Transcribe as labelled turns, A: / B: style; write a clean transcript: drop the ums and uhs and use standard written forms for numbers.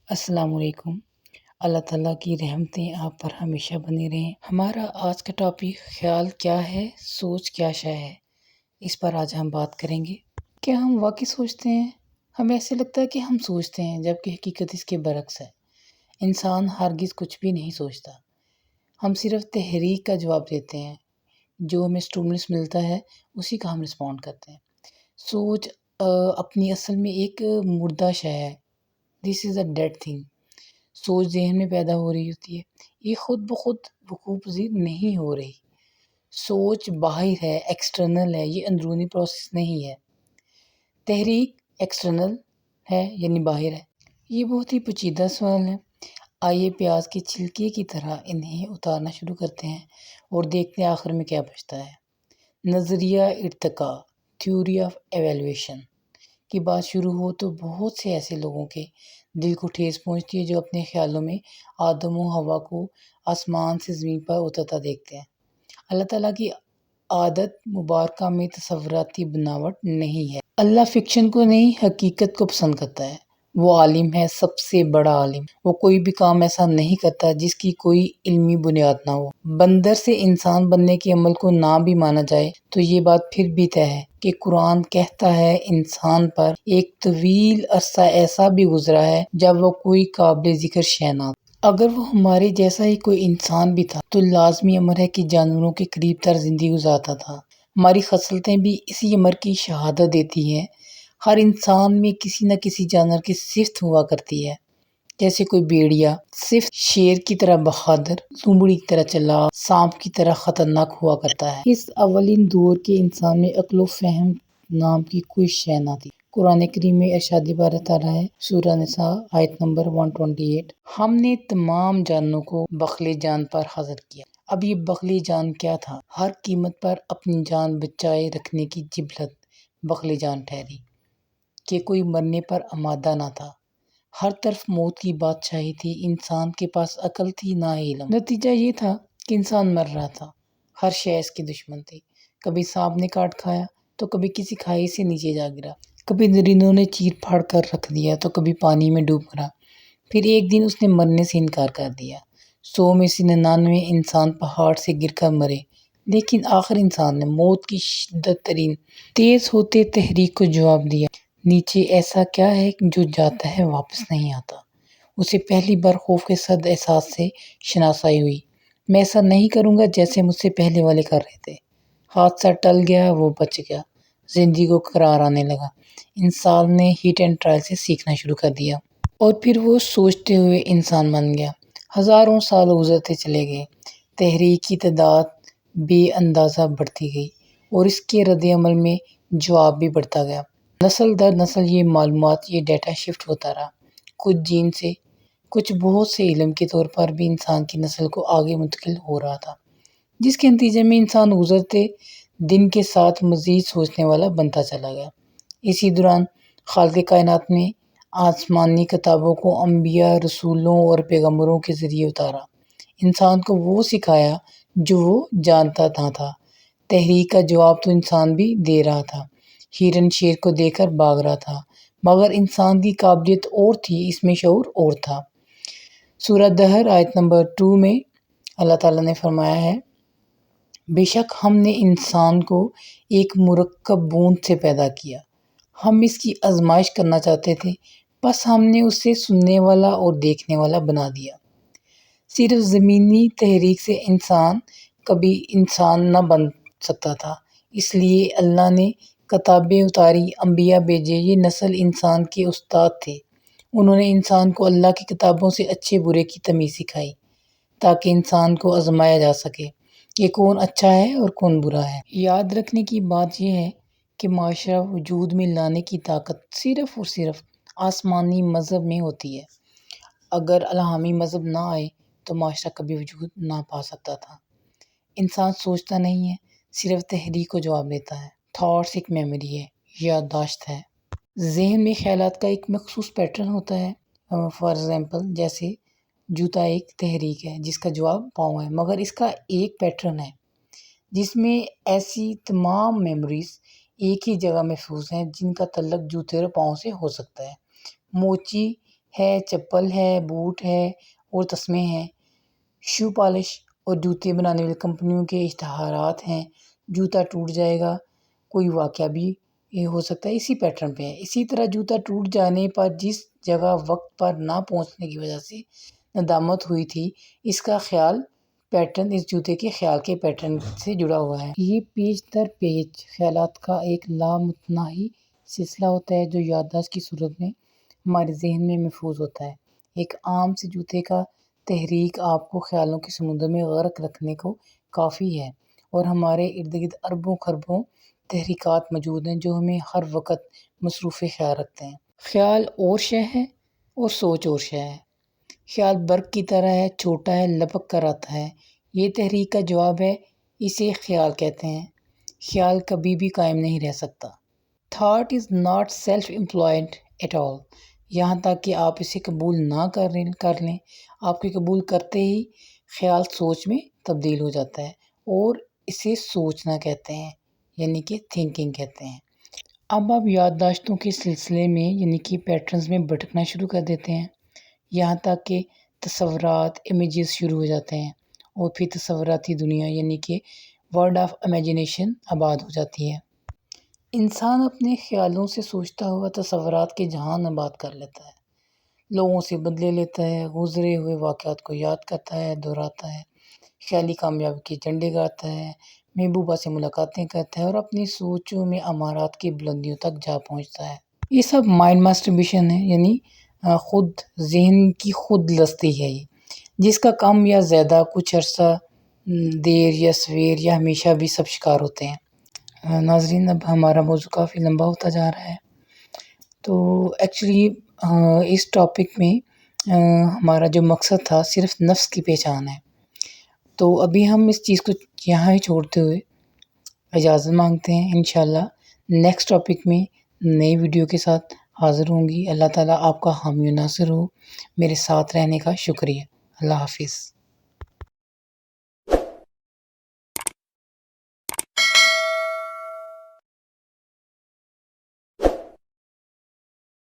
A: السلام علیکم۔ اللہ تعالیٰ کی رحمتیں آپ پر ہمیشہ بنی رہیں۔ ہمارا آج کا ٹاپک خیال کیا ہے، سوچ کیا شے ہے، اس پر آج ہم بات کریں گے۔ کیا ہم واقعی سوچتے ہیں؟ ہمیں ایسے لگتا ہے کہ ہم سوچتے ہیں، جبکہ حقیقت اس کے برعکس ہے۔ انسان ہرگز کچھ بھی نہیں سوچتا، ہم صرف تحریک کا جواب دیتے ہیں۔ جو ہمیں اسٹیمولس ملتا ہے اسی کا ہم رسپونڈ کرتے ہیں۔ سوچ اپنی اصل میں ایک مردہ شے ہے۔ دس از اے ڈیڈ تھنگ۔ سوچ ذہن میں پیدا ہو رہی ہوتی ہے، یہ خود بخود وقوع پذیر نہیں ہو رہی۔ سوچ باہر ہے، ایکسٹرنل ہے، یہ اندرونی پروسیس نہیں ہے۔ تحریک ایکسٹرنل ہے یعنی باہر ہے۔ یہ بہت ہی پیچیدہ سوال ہے۔ آئیے پیاز کے چھلکے کی طرح انہیں اتارنا شروع کرتے ہیں اور دیکھتے ہیں آخر میں کیا بچتا ہے۔ نظریہ ارتقاء، تھیوری آف ایویلویشن کی بات شروع ہو تو بہت سے ایسے لوگوں کے دل کو ٹھیس پہنچتی ہے جو اپنے خیالوں میں آدم و حوا کو آسمان سے زمین پر اترتا دیکھتے ہیں۔ اللہ تعالیٰ کی عادت مبارکہ میں تصوراتی بناوٹ نہیں ہے۔ اللہ فکشن کو نہیں، حقیقت کو پسند کرتا ہے۔ وہ عالم ہے، سب سے بڑا عالم۔ وہ کوئی بھی کام ایسا نہیں کرتا جس کی کوئی علمی بنیاد نہ ہو۔ بندر سے انسان بننے کے عمل کو نہ بھی مانا جائے تو یہ بات پھر بھی طے ہے کہ قرآن کہتا ہے انسان پر ایک طویل عرصہ ایسا بھی گزرا ہے جب وہ کوئی قابل ذکر شے نہ تھا۔ اگر وہ ہمارے جیسا ہی کوئی انسان بھی تھا تو لازمی امر ہے کہ جانوروں کے قریب تر زندگی گزارتا تھا۔ ہماری خصلتیں بھی اسی امر کی شہادت دیتی ہیں۔ ہر انسان میں کسی نہ کسی جانور کی صفت ہوا کرتی ہے، جیسے کوئی بھیڑیا صفت شیر کی طرح بہادر، لومڑی کی طرح چلاک، سانپ کی طرح خطرناک ہوا کرتا ہے۔ اس اولین دور کے انسان میں عقل و فہم نام کی کوئی شے نہ تھی۔ قرآن کریم میں ارشاد بارت آ رہا ہے، سورہ نساء آیت نمبر 128، ہم نے تمام جانوں کو بغل جان پر حاضر کیا۔ اب یہ بغل جان کیا تھا؟ ہر قیمت پر اپنی جان بچائے رکھنے کی جبلت بغل جان ٹھہری کہ کوئی مرنے پر آمادہ نہ تھا۔ ہر طرف موت کی بادشاہی تھی، انسان کے پاس عقل تھی نہ علم۔ نتیجہ یہ تھا کہ انسان مر رہا تھا، ہر شے اس کی دشمن تھی۔ کبھی سانپ نے کاٹ کھایا تو کبھی کسی کھائی سے نیچے جا گرا، کبھی درندوں نے چیر پھاڑ کر رکھ دیا تو کبھی پانی میں ڈوب مرا۔ پھر ایک دن اس نے مرنے سے انکار کر دیا۔ 100 میں سے 99 انسان پہاڑ سے گر کر مرے، لیکن آخر انسان نے موت کی شدت ترین تیز ہوتے تحریک کو جواب دیا، نیچے ایسا کیا ہے جو جاتا ہے واپس نہیں آتا۔ اسے پہلی بار خوف کے صد احساس سے شناسائی ہوئی، میں ایسا نہیں کروں گا جیسے مجھ سے پہلے والے کر رہے تھے۔ حادثہ ٹل گیا، وہ بچ گیا، زندگی کو قرار آنے لگا۔ انسان نے ہٹ اینڈ ٹرائل سے سیکھنا شروع کر دیا اور پھر وہ سوچتے ہوئے انسان بن گیا۔ ہزاروں سال گزرتے چلے گئے، تحریک کی تعداد بے اندازہ بڑھتی گئی اور اس کے رد عمل میں جواب بھی بڑھتا گیا۔ نسل در نسل یہ معلومات، یہ ڈیٹا شفٹ ہوتا رہا، کچھ جین سے، کچھ بہت سے علم کے طور پر بھی انسان کی نسل کو آگے منتقل ہو رہا تھا، جس کے نتیجے میں انسان گزرتے دن کے ساتھ مزید سوچنے والا بنتا چلا گیا۔ اسی دوران خالق کائنات نے آسمانی کتابوں کو انبیاء، رسولوں اور پیغمبروں کے ذریعے اتارا، انسان کو وہ سکھایا جو وہ جانتا نہ تھا۔ تحریک کا جواب تو انسان بھی دے رہا تھا، ہرن شیر کو دیکھ کر بھاگ رہا تھا، مگر انسان کی قابلیت اور تھی، اس میں شعور اور تھا۔ سورہ دہر آیت نمبر 2 میں اللہ تعالیٰ نے فرمایا ہے، بے شک ہم نے انسان کو ایک مرکب بوند سے پیدا کیا، ہم اس کی آزمائش کرنا چاہتے تھے، بس ہم نے اسے سننے والا اور دیکھنے والا بنا دیا۔ صرف زمینی تحریک سے انسان کبھی انسان نہ بن سکتا تھا، اس لیے اللہ نے کتابیں اتاری، انبیاء بھیجے۔ یہ نسل انسان کے استاد تھے، انہوں نے انسان کو اللہ کی کتابوں سے اچھے برے کی تمیز سکھائی تاکہ انسان کو آزمایا جا سکے کہ کون اچھا ہے اور کون برا ہے۔ یاد رکھنے کی بات یہ ہے کہ معاشرہ وجود میں لانے کی طاقت صرف اور صرف آسمانی مذہب میں ہوتی ہے۔ اگر الہامی مذہب نہ آئے تو معاشرہ کبھی وجود نہ پا سکتا تھا۔ انسان سوچتا نہیں ہے، صرف تحریک کو جواب دیتا ہے۔ تھاٹس ایک میموری ہے، یادداشت ہے۔ ذہن میں خیالات کا ایک مخصوص پیٹرن ہوتا ہے۔ فار ایگزامپل جیسے جوتا ایک تحریک ہے جس کا جواب پاؤں ہے، مگر اس کا ایک پیٹرن ہے جس میں ایسی تمام میموریز ایک ہی جگہ محفوظ ہیں جن کا تعلق جوتے اور پاؤں سے ہو سکتا ہے۔ موچی ہے، چپل ہے، بوٹ ہے اور تسمے ہیں، شو پالش اور جوتے بنانے والی کمپنیوں کے اشتہارات ہیں، جوتا ٹوٹ جائے گا، کوئی واقعہ بھی یہ ہو سکتا ہے، اسی پیٹرن پہ ہے۔ اسی طرح جوتا ٹوٹ جانے پر جس جگہ وقت پر نہ پہنچنے کی وجہ سے ندامت ہوئی تھی، اس کا خیال پیٹرن اس جوتے کے خیال کے پیٹرن سے جڑا ہوا ہے۔ یہ پیچ در پیچ خیالات کا ایک لامتناہی سلسلہ ہوتا ہے جو یادداشت کی صورت میں ہمارے ذہن میں محفوظ ہوتا ہے۔ ایک عام سے جوتے کا تحریک آپ کو خیالوں کے سمندر میں غرق رکھنے کو کافی ہے، اور ہمارے ارد گرد اربوں خربوں تحریکات موجود ہیں جو ہمیں ہر وقت مصروف خیال رکھتے ہیں۔ خیال اور شے ہے اور سوچ اور شے ہے۔ خیال برق کی طرح ہے، چھوٹا ہے، لپک کر آتا ہے، یہ تحریک کا جواب ہے، اسے خیال کہتے ہیں۔ خیال کبھی بھی قائم نہیں رہ سکتا۔ Thought is not self employed at all, یہاں تک کہ آپ اسے قبول نہ کر لیں، آپ کے قبول کرتے ہی خیال سوچ میں تبدیل ہو جاتا ہے، اور اسے سوچنا کہتے ہیں، یعنی کہ تھنکنگ کہتے ہیں۔ اب آپ یادداشتوں کے سلسلے میں یعنی کہ پیٹرنز میں بھٹکنا شروع کر دیتے ہیں، یہاں تک کہ تصورات امیجز شروع ہو جاتے ہیں، اور پھر تصوراتی دنیا یعنی کہ ورلڈ آف امیجنیشن آباد ہو جاتی ہے۔ انسان اپنے خیالوں سے سوچتا ہوا تصورات کے جہان آباد کر لیتا ہے، لوگوں سے بدلے لیتا ہے، گزرے ہوئے واقعات کو یاد کرتا ہے، دہراتا ہے، خیالی کامیابی کے جھنڈے گاڑتا ہے، محبوبہ سے ملاقاتیں کرتا ہے، اور اپنی سوچوں میں امارات کی بلندیوں تک جا پہنچتا ہے۔ یہ سب مائنڈ ماسٹربیشن ہے، یعنی خود ذہن کی خود لستی ہے، یہ جس کا کم یا زیادہ کچھ عرصہ، دیر یا سویر یا ہمیشہ بھی سب شکار ہوتے ہیں۔ ناظرین، اب ہمارا موضوع کافی لمبا ہوتا جا رہا ہے، تو ایکچولی اس ٹاپک میں ہمارا جو مقصد تھا صرف نفس کی پہچان ہے، تو ابھی ہم اس چیز کو یہاں ہی چھوڑتے ہوئے اجازت مانگتے ہیں۔ انشاءاللہ نیکسٹ ٹاپک میں نئی ویڈیو کے ساتھ حاضر ہوں گی۔ اللہ تعالیٰ آپ کا حامی و ناصر ہو۔ میرے ساتھ رہنے کا شکریہ۔ اللہ حافظ۔